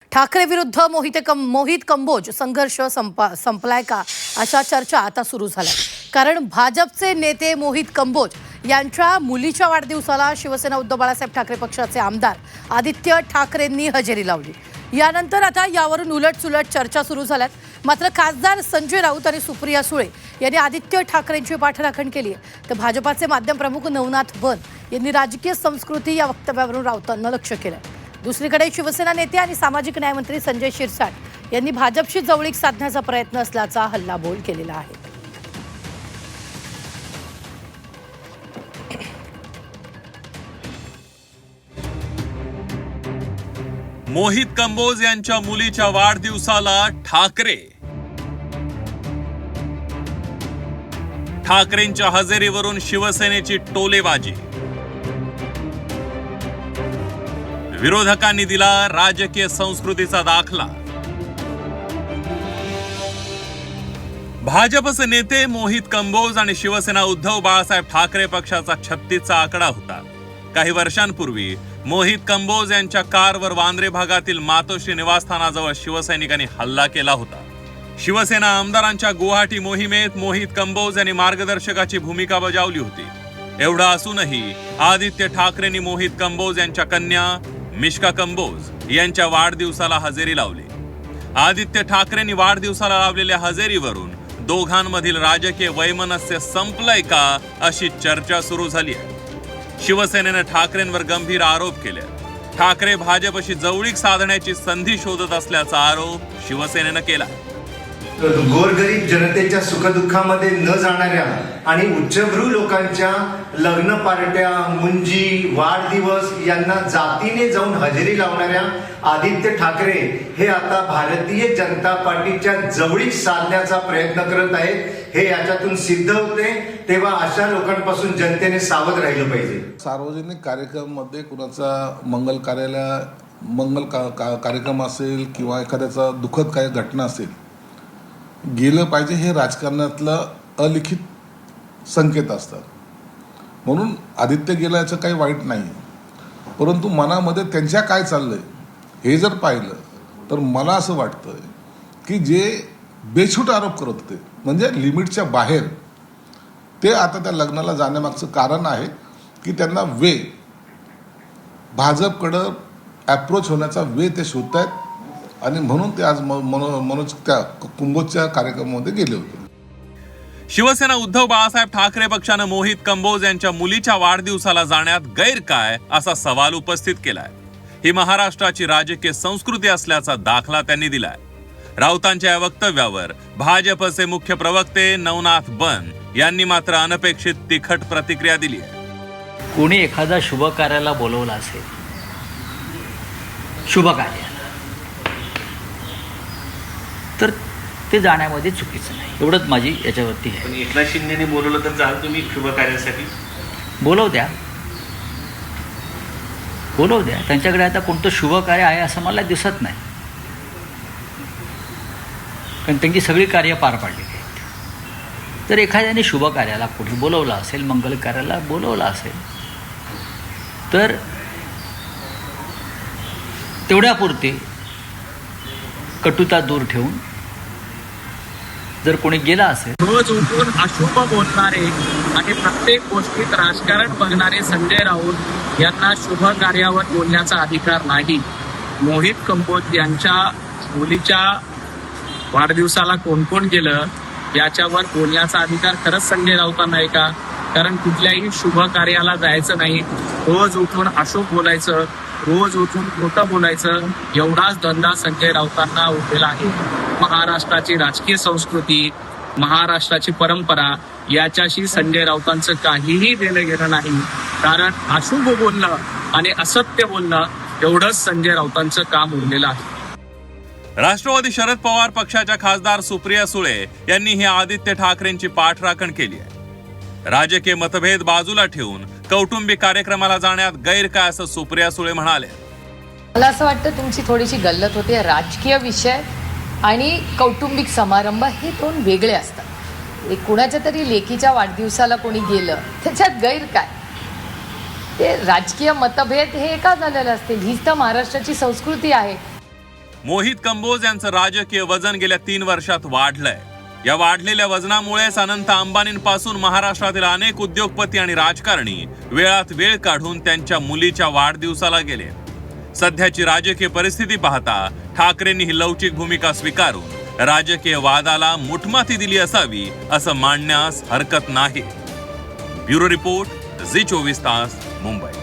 ठाकरे विरुद्ध मोहित कंबोज संघर्ष संपलाय का अशा चर्चा आता सुरू झाल्या। कारण भाजपचे नेते मोहित कंबोज यांच्या मुलीच्या वाढदिवसाला शिवसेना उद्धव बाळासाहेब ठाकरे पक्षाचे आमदार आदित्य ठाकरेंनी हजेरी लावली। यानंतर आता यावरून उलटसुलट चर्चा सुरू झाल्यात। मात्र खासदार संजय राऊत आणि सुप्रिया सुळे यांनी आदित्य ठाकरेंची पाठराखण केली आहे, तर भाजपाचे माध्यम प्रमुख नवनाथ बन यांनी राजकीय संस्कृती या वक्तव्यावरून राऊतांना लक्ष्य केलं। दुसरीकडे शिवसेना नेते आणि सामाजिक न्यायमंत्री संजय शिरसाट यांनी भाजपशी जवळीक साधण्याचा प्रयत्न असल्याचा हल्लाबोल केलेला आहे। मोहित कंबोज यांच्या मुलीच्या वाढदिवसाला ठाकरेंच्या हजेरीवरून शिवसेनेची टोलेबाजी। विरोधकांनी दिला राजकीय संस्कृतीचा दाखला। भाजपचे नेते मोहित कंबोज आणि शिवसेना उद्धव बाळासाहेब ठाकरे पक्षाचा 36चा आकडा होता। काही वर्षांपूर्वी मोहित कंबोज यांच्या कारवर वांद्रे भागातील मातोश्री निवासस्थानाजवळ शिवसैनिकांनी हल्ला केला होता। शिवसेना आमदारांच्या गुवाहाटी मोहिमेत मोहित कंबोज यांनी मार्गदर्शकाची भूमिका बजावली होती। एवढं असूनही आदित्य ठाकरेंनी मोहित कंबोज यांच्या कन्या मिश्का कंबोज यांच्या वाढदिवसाला हजेरी लावली। आदित्य ठाकरेंनी वाढदिवसाला लावलेल्या हजेरीवरून दोघांमधील राजकीय वैमनस्य संपलंय का अशी चर्चा सुरू झाली आहे। शिवसेनेने ठाकरेंवर गंभीर आरोप केले। ठाकरे भाजपशी जवळीक साधण्याची संधी शोधत असल्याचा आरोप शिवसेनेने केला। गोरगरीब जनतेच्या सुखदुःखामध्ये न जाणाऱ्या आणि उच्चभ्रू लोकांच्या लग्न पार्ट्या, मुंजी, वाढदिवस यांना जातीने जाऊन हजेरी लावणाऱ्या आदित्य ठाकरे हे आता भारतीय जनता पार्टीच्या जवळीक साधण्याचा प्रयत्न करत आहेत। हे याच्यातून सिद्ध होते, तेव्हा अशा लोकांपासून जनतेने सावध राहिलं पाहिजे। सार्वजनिक कार्यक्रमामध्ये कुणाचा मंगल कार्यक्रम असेल किंवा एखाद्याचा दुःखद काही घटना असेल, गेलं पाहिजे हे राजकारणातलं अलिखित संकेत असतात। म्हणून आदित्य गेल्याचं काही वाईट नाही, परंतु मनामध्ये त्यांच्या काय चाललंय हे जर पाहिलं तर मला असं वाटतं की जे बेछूट आरोप करत होते म्हणजे लिमिटच्या बाहेर, ते आता त्या लग्नाला जाण्यामागचं कारण आहे की त्यांना भाजपकडं अप्रोच होण्याचा ते शोधत आहेत आणि म्हणून ते आज मनोज त्या कुंभोजच्या कार्यक्रमामध्ये गेले होते। शिवसेना उद्धव बाळासाहेब ठाकरे पक्षानं मोहित कंबोज यांच्या मुलीच्या वाढदिवसाला जाण्यात गैर काय असा सवाल उपस्थित केलाय। ही महाराष्ट्राची राजकीय संस्कृती असल्याचा दाखला त्यांनी दिलाय। राऊतांच्या या वक्तव्यावर भाजपचे मुख्य प्रवक्ते नवनाथ बन यांनी मात्र अनपेक्षित तिखट प्रतिक्रिया दिली आहे। कोणी एखादा शुभ कार्याला बोलवला असेल, शुभ कार्याला, तर ते जाण्यामध्ये चुकीचं नाही, एवढंच माझी याच्यावरती आहे। पण एकनाथ शिंदेने बोलवलं तर जाल तुम्ही शुभ कार्यासाठी? बोलव द्या, त्यांच्याकडे आता कोणतं शुभ कार्य आहे असं मला दिसत नाही, कारण त्यांची सगळी कार्य पार पाडलेली आहेत। तर एखाद्याने शुभ कार्याला कोणी बोलवलं असेल, मंगल कार्याला बोलवलं असेल, तर तेवढ्यापुरते कटुता दूर ठेवून जर कोणी गेला असेल, रोज उठून अशुभ बोलणारे आणि प्रत्येक गोष्टीत राजकारण बघणारे संजय राऊत यांना शुभ कार्यावर बोलण्याचा अधिकार नाही। मोहित कंबोज यांच्या मुलीच्या वाढदिवसाला कोण कोण गेलं याच्यावर बोलण्याचा अधिकार खरंच संजय राऊतांना आहे का? कारण कुठल्याही शुभ कार्याला जायचं नाही, रोज उठून अशुभ बोलायचं, रोज उठून खोटं बोलायचं, एवढाच धंदा संजय राऊतांना उरलेला आहे। महाराष्ट्राची राजकीय संस्कृती, महाराष्ट्राची परंपरा याच्याशी संजय राऊतांचं काहीही देणं घेणं नाही। कारण अशुभ बोलणं आणि असत्य बोलणं एवढंच संजय राऊतांचं काम उरलेलं आहे। राष्ट्रवादी शरद पवार पक्षाच्या खासदार सुप्रिया सुळे यांनी ही आदित्य ठाकरेंची पाठराखण केली आहे। राजकीय मतभेद बाजूला ठेवून कौटुंबिक कार्यक्रमाला जाण्यात गैर काय असं सुप्रिया सुळे म्हणाले। मला असं वाटतं तुमची थोडीशी गल्लत होते। राजकीय विषय आणि कौटुंबिक समारंभ हे दोन वेगळे असतात। कुणाच्या तरी लेकीच्या वाढदिवसाला कोणी गेलं त्याच्यात गैर काय? ते राजकीय मतभेद हे का झालेलं असतील? हीच तर महाराष्ट्राची संस्कृती आहे। मोहित कंबोज यांचं राजकीय वजन गेल्या 3 वर्षात वाढलंय. या वाढलेल्या वजनामुळेच अनंत अंबानींपासून महाराष्ट्रातील अनेक उद्योगपती आणि राजकारणी वेळात वेळ काढून त्यांच्या मुलीच्या वाढदिवसाला गेले. सध्याची राजकीय परिस्थिती पाहता ठाकरेंनी ही लवचिक भूमिका स्वीकारून राजकीय वादाला मुठमाती दिली असावी असं मानण्यास हरकत नाही. ब्युरो रिपोर्ट, झी 24 तास, मुंबई.